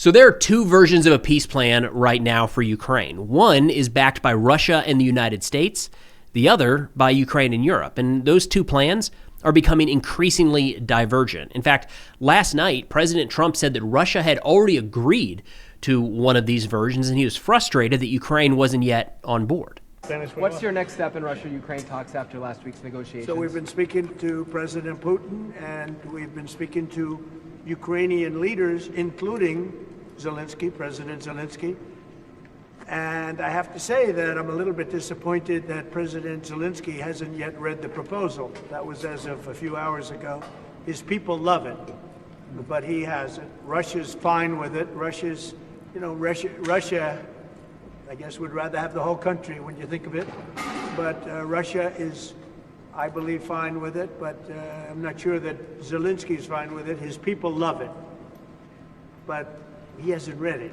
So there are two versions of a peace plan right now for Ukraine. One is backed by Russia and the United States, the other by Ukraine and Europe. And those two plans are becoming increasingly divergent. In fact, last night, President Trump said that Russia had already agreed to one of these versions, and he was frustrated that Ukraine wasn't yet on board. What's your next step in Russia-Ukraine talks after last week's negotiations? So we've been speaking to President Putin, and we've been speaking to Ukrainian leaders, including President Zelensky. And I have to say that I'm a little bit disappointed that President Zelensky hasn't yet read the proposal. That was as of a few hours ago. His people love it, but he hasn't. Russia's fine with it. Russia, I guess, would rather have the whole country when you think of it. But Russia is, I believe, fine with it, but I'm not sure that Zelensky's fine with it. His people love it, but he hasn't read it.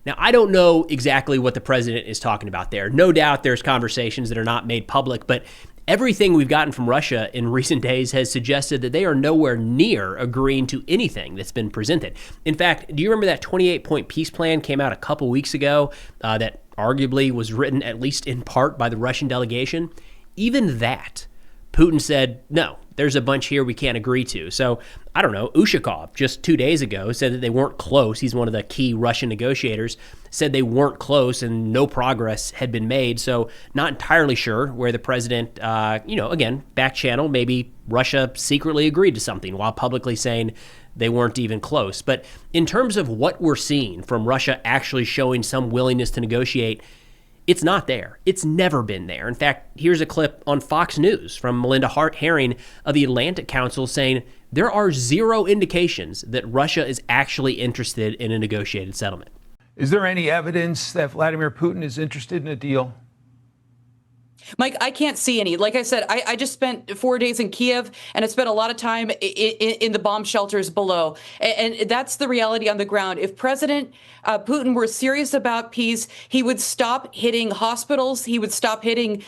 Now, I don't know exactly what the president is talking about there. No doubt there's conversations that are not made public, but everything we've gotten from Russia in recent days has suggested that they are nowhere near agreeing to anything that's been presented. In fact, do you remember that 28-point peace plan came out a couple weeks ago that arguably was written at least in part by the Russian delegation? Even that, Putin said, no, there's a bunch here we can't agree to. So, I don't know, Ushakov just 2 days ago said that they weren't close. He's one of the key Russian negotiators, said they weren't close and no progress had been made. So, not entirely sure where the president, again, back channel, maybe Russia secretly agreed to something while publicly saying they weren't even close. But in terms of what we're seeing from Russia actually showing some willingness to negotiate, it's not there. It's never been there. In fact, here's a clip on Fox News from Melinda Hart-Herring of the Atlantic Council saying there are zero indications that Russia is actually interested in a negotiated settlement. Is there any evidence that Vladimir Putin is interested in a deal? Mike, I can't see any. Like I said, I just spent 4 days in Kiev, and I spent a lot of time in the bomb shelters below. And that's the reality on the ground. If President Putin were serious about peace, he would stop hitting hospitals. He would stop hitting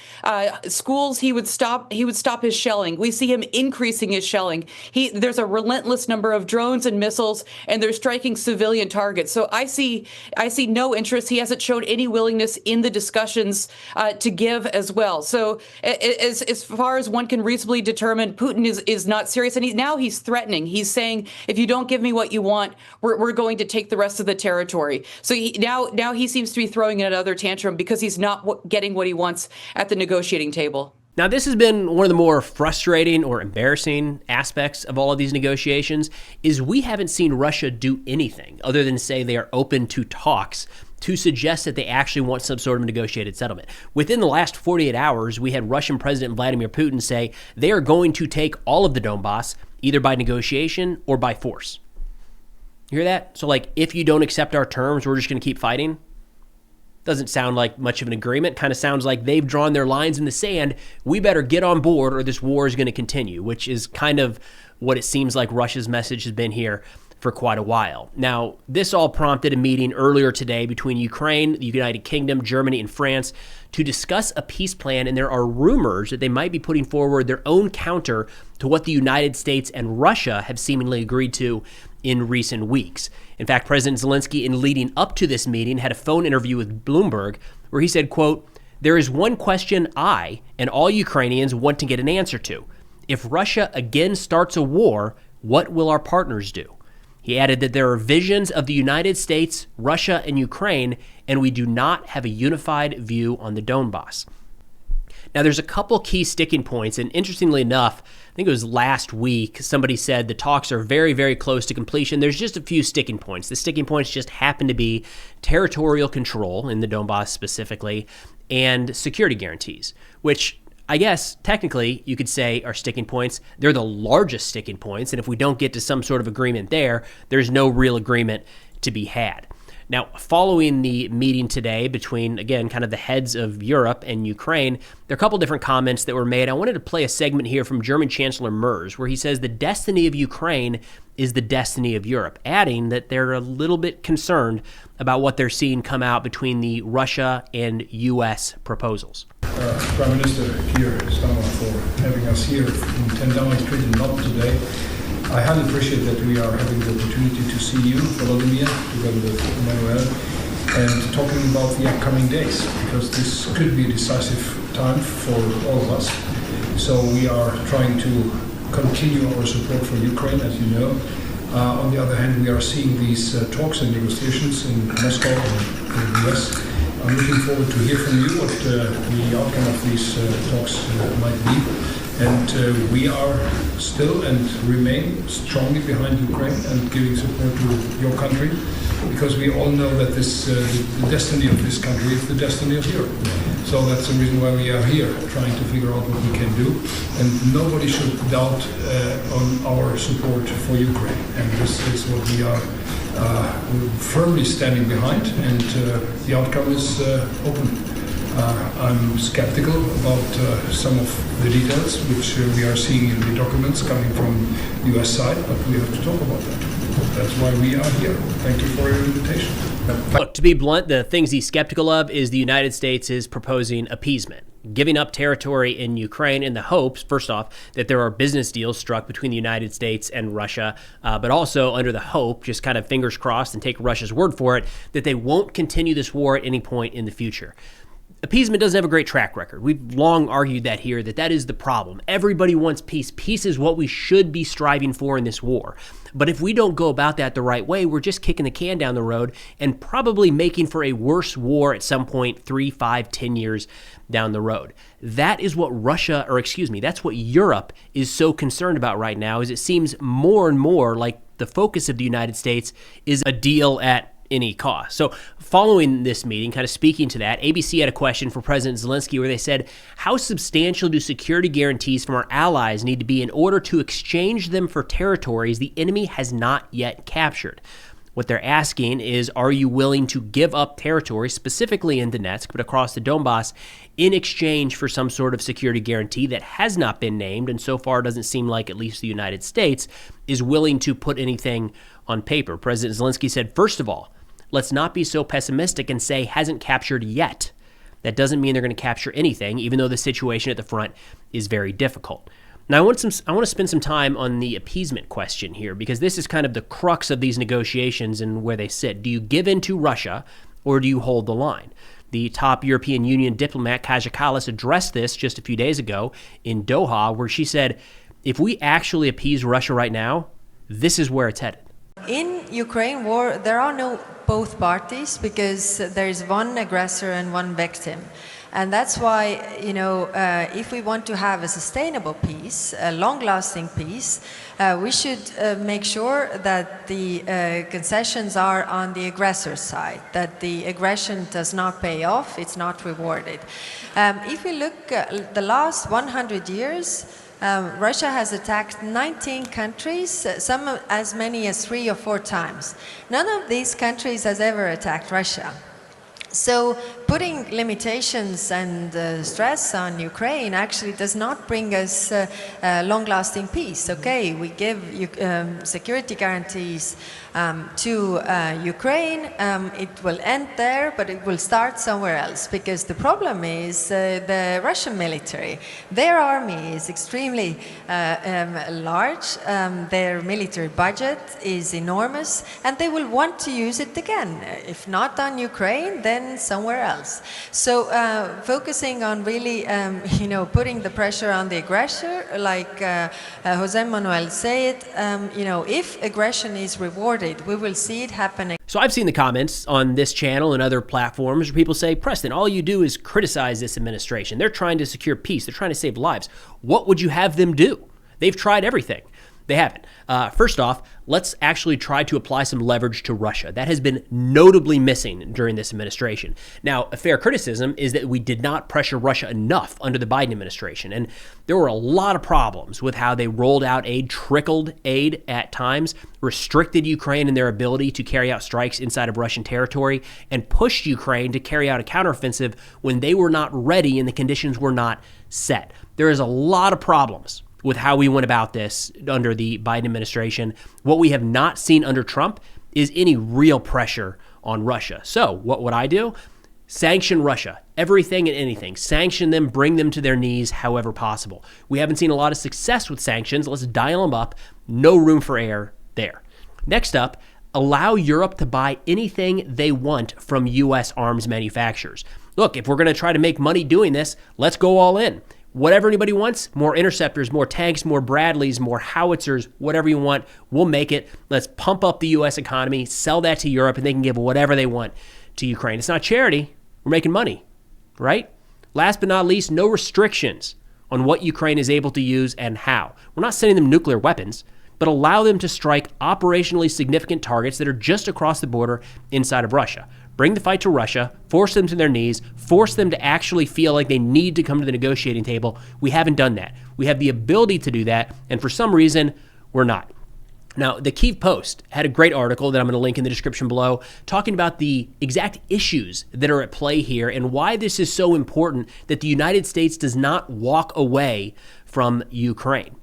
schools. He would stop his shelling. We see him increasing his shelling. There's a relentless number of drones and missiles, and they're striking civilian targets. So I see no interest. He hasn't shown any willingness in the discussions to give as well. So as far as one can reasonably determine, Putin is not serious. And he's threatening. He's saying, if you don't give me what you want, we're going to take the rest of the territory. So now he seems to be throwing another tantrum because he's not getting what he wants at the negotiating table. Now, this has been one of the more frustrating or embarrassing aspects of all of these negotiations is we haven't seen Russia do anything other than say they are open to talks to suggest that they actually want some sort of negotiated settlement. Within the last 48 hours, we had Russian President Vladimir Putin say they are going to take all of the Donbass either by negotiation or by force. You hear that? So if you don't accept our terms, we're just going to keep fighting? Doesn't sound like much of an agreement. Kind of sounds like they've drawn their lines in the sand. We better get on board or this war is going to continue, which is kind of what it seems like Russia's message has been here for quite a while. Now, this all prompted a meeting earlier today between Ukraine, the United Kingdom, Germany, and France to discuss a peace plan, and there are rumors that they might be putting forward their own counter to what the United States and Russia have seemingly agreed to in recent weeks. In fact, President Zelensky, in leading up to this meeting, had a phone interview with Bloomberg where he said, quote, "There is one question I and all Ukrainians want to get an answer to. If Russia again starts a war, what will our partners do?" He added that there are visions of the United States, Russia, and Ukraine, and we do not have a unified view on the Donbass. Now, there's a couple key sticking points, and interestingly enough, I think it was last week, somebody said the talks are very, very close to completion. There's just a few sticking points. The sticking points just happen to be territorial control in the Donbass specifically, and security guarantees, which I guess technically you could say are sticking points. They're the largest sticking points, and if we don't get to some sort of agreement there, there's no real agreement to be had. Now, following the meeting today between, again, kind of the heads of Europe and Ukraine, there are a couple different comments that were made. I wanted to play a segment here from German Chancellor Merz, where he says the destiny of Ukraine is the destiny of Europe, adding that they're a little bit concerned about what they're seeing come out between the Russia and U.S. proposals. Prime Minister Keir Starmer for having us here in 10 Downing Street in London today. I highly appreciate that we are having the opportunity to see you, Volodymyr, together with Emmanuel, and talking about the upcoming days, because this could be a decisive time for all of us. So we are trying to continue our support for Ukraine, as you know. On the other hand, we are seeing these talks and negotiations in Moscow and in the US. I'm looking forward to hear from you what the outcome of these talks might be. And we are still and remain strongly behind Ukraine and giving support to your country, because we all know that this the destiny of this country is the destiny of Europe. So that's the reason why we are here, trying to figure out what we can do. And nobody should doubt on our support for Ukraine. And this is what we are firmly standing behind, and the outcome is open. I'm skeptical about some of the details which we are seeing in the documents coming from the US side, but we have to talk about that. That's why we are here. Thank you for your invitation. Look, to be blunt, the things he's skeptical of is the United States is proposing appeasement, giving up territory in Ukraine in the hopes, first off, that there are business deals struck between the United States and Russia, but also under the hope, just kind of fingers crossed and take Russia's word for it, that they won't continue this war at any point in the future. Appeasement doesn't have a great track record. We've long argued that here, that is the problem. Everybody wants peace. Peace is what we should be striving for in this war. But if we don't go about that the right way, we're just kicking the can down the road and probably making for a worse war at some point 3, 5, 10 years down the road. That is what that's what Europe is so concerned about right now, is it seems more and more like the focus of the United States is a deal at any cost. So following this meeting, kind of speaking to that, ABC had a question for President Zelensky where they said, how substantial do security guarantees from our allies need to be in order to exchange them for territories the enemy has not yet captured? What they're asking is, are you willing to give up territory, specifically in Donetsk, but across the Donbass, in exchange for some sort of security guarantee that has not been named, and so far doesn't seem like at least the United States is willing to put anything on paper? President Zelensky said, first of all, let's not be so pessimistic and say hasn't captured yet. That doesn't mean they're going to capture anything, even though the situation at the front is very difficult. Now, I want to spend some time on the appeasement question here, because this is kind of the crux of these negotiations and where they sit. Do you give in to Russia, or do you hold the line? The top European Union diplomat, Kaja Kallas, addressed this just a few days ago in Doha, where she said, if we actually appease Russia right now, this is where it's headed. In Ukraine war, there are no both parties, because there is one aggressor and one victim. And that's why, if we want to have a sustainable peace, a long-lasting peace, we should make sure that the concessions are on the aggressor's side, that the aggression does not pay off, it's not rewarded. If we look at the last 100 years, Russia has attacked 19 countries, some as many as 3 or 4 times. None of these countries has ever attacked Russia. So putting limitations and stress on Ukraine actually does not bring us long-lasting peace. Okay, we give security guarantees to Ukraine. It will end there, but it will start somewhere else, because the problem is the Russian military. Their army is extremely large. Their military budget is enormous, and they will want to use it again. If not on Ukraine, then somewhere else. So focusing on really, putting the pressure on the aggressor, like Jose Manuel said, if aggression is rewarded, we will see it happening. So I've seen the comments on this channel and other platforms where people say, Preston, all you do is criticize this administration. They're trying to secure peace. They're trying to save lives. What would you have them do? They've tried everything. They haven't. First off, let's actually try to apply some leverage to Russia. That has been notably missing during this administration. Now, a fair criticism is that we did not pressure Russia enough under the Biden administration. And there were a lot of problems with how they rolled out aid, trickled aid at times, restricted Ukraine in their ability to carry out strikes inside of Russian territory, and pushed Ukraine to carry out a counteroffensive when they were not ready and the conditions were not set. There is a lot of problems with how we went about this under the Biden administration. What we have not seen under Trump is any real pressure on Russia. So what would I do? Sanction Russia. Everything and anything. Sanction them, bring them to their knees however possible. We haven't seen a lot of success with sanctions. Let's dial them up. No room for error there. Next up, allow Europe to buy anything they want from U.S. arms manufacturers. Look, if we're going to try to make money doing this, let's go all in. Whatever anybody wants, more interceptors, more tanks, more Bradleys, more howitzers, whatever you want, we'll make it. Let's pump up the U.S. economy, sell that to Europe, and they can give whatever they want to Ukraine. It's not charity. We're making money, right? Last but not least, no restrictions on what Ukraine is able to use and how. We're not sending them nuclear weapons, but allow them to strike operationally significant targets that are just across the border inside of Russia. Bring the fight to Russia, force them to their knees, force them to actually feel like they need to come to the negotiating table. We haven't done that. We have the ability to do that, and for some reason, we're not. Now, the Kyiv Post had a great article that I'm going to link in the description below, talking about the exact issues that are at play here and why this is so important that the United States does not walk away from Ukraine.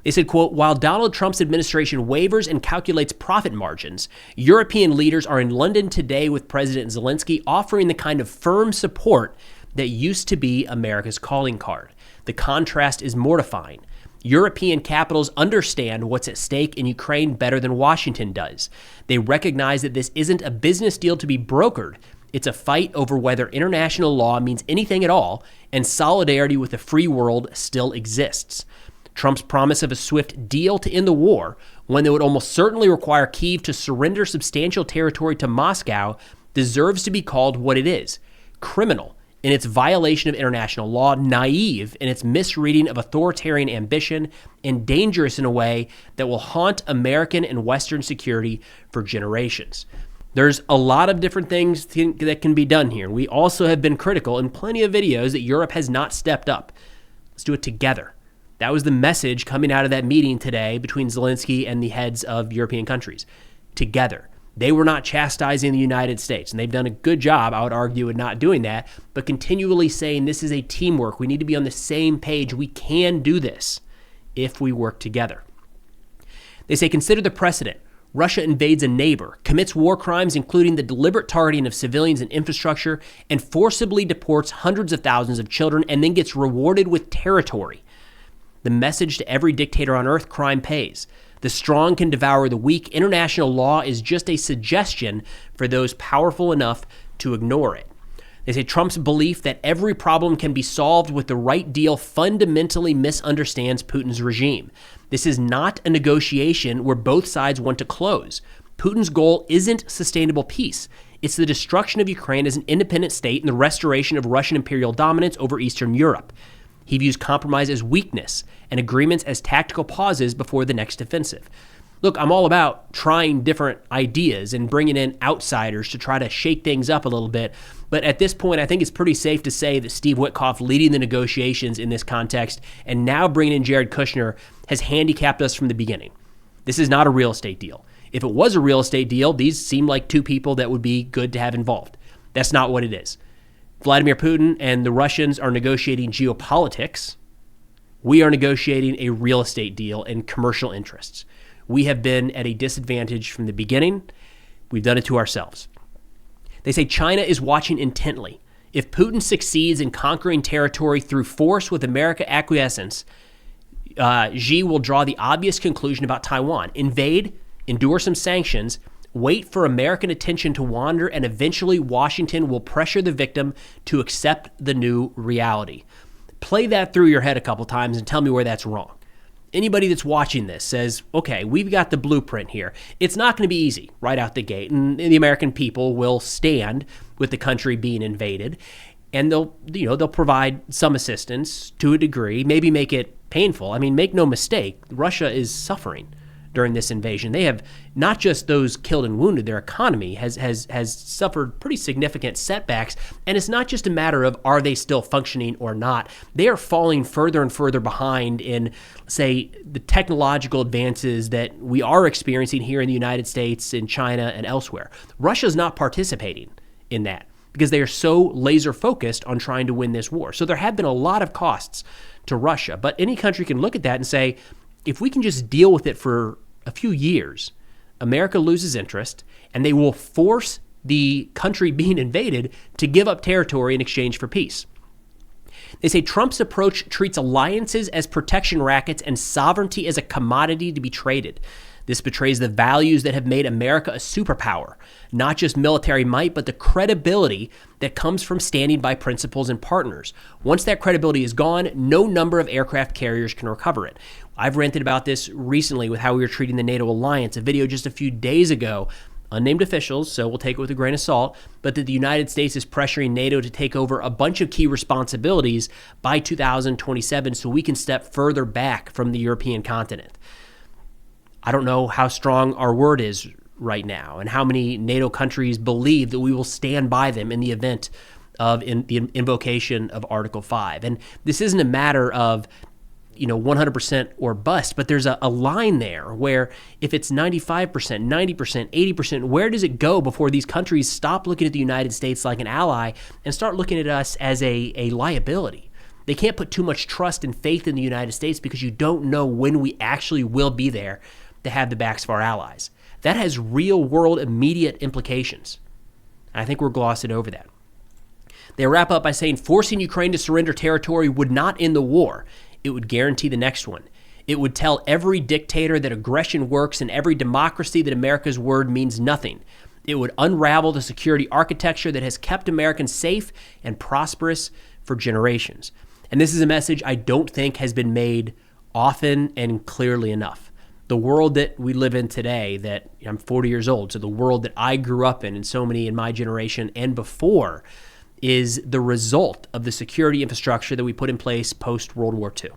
They said, quote, while Donald Trump's administration wavers and calculates profit margins, European leaders are in London today with President Zelensky offering the kind of firm support that used to be America's calling card. The contrast is mortifying. European capitals understand what's at stake in Ukraine better than Washington does. They recognize that this isn't a business deal to be brokered. It's a fight over whether international law means anything at all, and solidarity with the free world still exists. Trump's promise of a swift deal to end the war, one that would almost certainly require Kyiv to surrender substantial territory to Moscow, deserves to be called what it is: criminal in its violation of international law, naive in its misreading of authoritarian ambition, and dangerous in a way that will haunt American and Western security for generations. There's a lot of different things that can be done here. We also have been critical in plenty of videos that Europe has not stepped up. Let's do it together. That was the message coming out of that meeting today between Zelensky and the heads of European countries. Together. They were not chastising the United States, and they've done a good job, I would argue, in not doing that, but continually saying this is a teamwork. We need to be on the same page. We can do this if we work together. They say, consider the precedent. Russia invades a neighbor, commits war crimes, including the deliberate targeting of civilians and infrastructure, and forcibly deports hundreds of thousands of children, and then gets rewarded with territory. The message to every dictator on earth: crime pays. The strong can devour the weak. International law is just a suggestion for those powerful enough to ignore it. They say Trump's belief that every problem can be solved with the right deal fundamentally misunderstands Putin's regime. This is not a negotiation where both sides want to close. Putin's goal isn't sustainable peace. It's the destruction of Ukraine as an independent state and the restoration of Russian imperial dominance over Eastern Europe. He views compromise as weakness and agreements as tactical pauses before the next offensive. Look, I'm all about trying different ideas and bringing in outsiders to try to shake things up a little bit. But at this point, I think it's pretty safe to say that Steve Witkoff leading the negotiations in this context and now bringing in Jared Kushner has handicapped us from the beginning. This is not a real estate deal. If it was a real estate deal, these seem like two people that would be good to have involved. That's not what it is. Vladimir Putin and the Russians are negotiating geopolitics. We are negotiating a real estate deal and commercial interests. We have been at a disadvantage from the beginning. We've done it to ourselves. They say China is watching intently. If Putin succeeds in conquering territory through force with American acquiescence, Xi will draw the obvious conclusion about Taiwan: invade, endure some sanctions, wait for American attention to wander, and eventually Washington will pressure the victim to accept the new reality. Play that through your head a couple times and tell me where that's wrong. Anybody that's watching this says, okay, we've got the blueprint here. It's not going to be easy right out the gate, and the American people will stand with the country being invaded, and they'll provide some assistance to a degree, maybe make it painful. I mean, make no mistake, Russia is suffering during this invasion. They have not just those killed and wounded, their economy has suffered pretty significant setbacks. And it's not just a matter of are they still functioning or not. They are falling further and further behind in, say, the technological advances that we are experiencing here in the United States, in China, and elsewhere. Russia's not participating in that because they are so laser focused on trying to win this war. So there have been a lot of costs to Russia. But any country can look at that and say, if we can just deal with it for a few years, America loses interest, and they will force the country being invaded to give up territory in exchange for peace. They say Trump's approach treats alliances as protection rackets and sovereignty as a commodity to be traded. This betrays the values that have made America a superpower, not just military might, but the credibility that comes from standing by principles and partners. Once that credibility is gone, no number of aircraft carriers can recover it. I've ranted about this recently with how we were treating the NATO alliance, a video just a few days ago. Unnamed officials, so we'll take it with a grain of salt, but that the United States is pressuring NATO to take over a bunch of key responsibilities by 2027 so we can step further back from the European continent. I don't know how strong our word is right now and how many NATO countries believe that we will stand by them in the event of the invocation of Article 5. And this isn't a matter of 100% or bust, but there's a line there where if it's 95%, 90%, 80%, where does it go before these countries stop looking at the United States like an ally and start looking at us as a liability? They can't put too much trust and faith in the United States because you don't know when we actually will be there to have the backs of our allies. That has real world immediate implications. And I think we're glossing over that. They wrap up by saying forcing Ukraine to surrender territory would not end the war. It would guarantee the next one. It would tell every dictator that aggression works and every democracy that America's word means nothing. It would unravel the security architecture that has kept Americans safe and prosperous for generations. And this is a message I don't think has been made often and clearly enough. The world that we live in today, that I'm 40 years old, so the world that I grew up in and so many in my generation and before, is the result of the security infrastructure that we put in place post-World War II.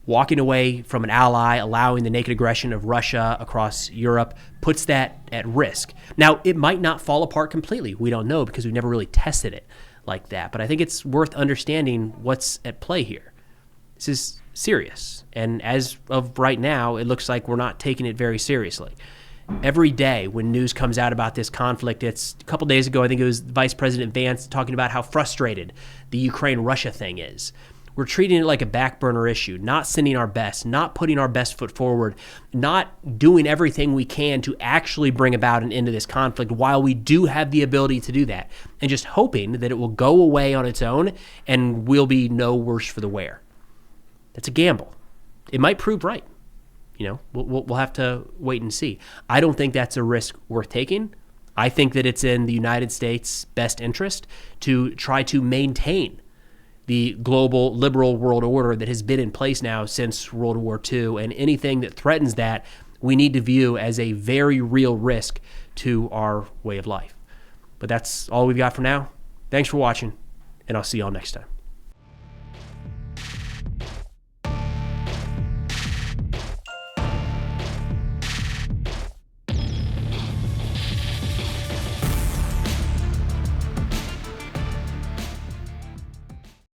Walking away from an ally, allowing the naked aggression of Russia across Europe, puts that at risk. Now, it might not fall apart completely. We don't know because we've never really tested it like that. But I think it's worth understanding what's at play here. This is serious. And as of right now, it looks like we're not taking it very seriously. Every day when news comes out about this conflict, it's a couple days ago, I think it was Vice President Vance talking about how frustrated the Ukraine-Russia thing is. We're treating it like a back burner issue, not sending our best, not putting our best foot forward, not doing everything we can to actually bring about an end to this conflict while we do have the ability to do that, and just hoping that it will go away on its own and we'll be no worse for the wear. That's a gamble. It might prove right. We'll have to wait and see. I don't think that's a risk worth taking. I think that it's in the United States' best interest to try to maintain the global liberal world order that has been in place now since World War II, and anything that threatens that, we need to view as a very real risk to our way of life. But that's all we've got for now. Thanks for watching, and I'll see y'all next time.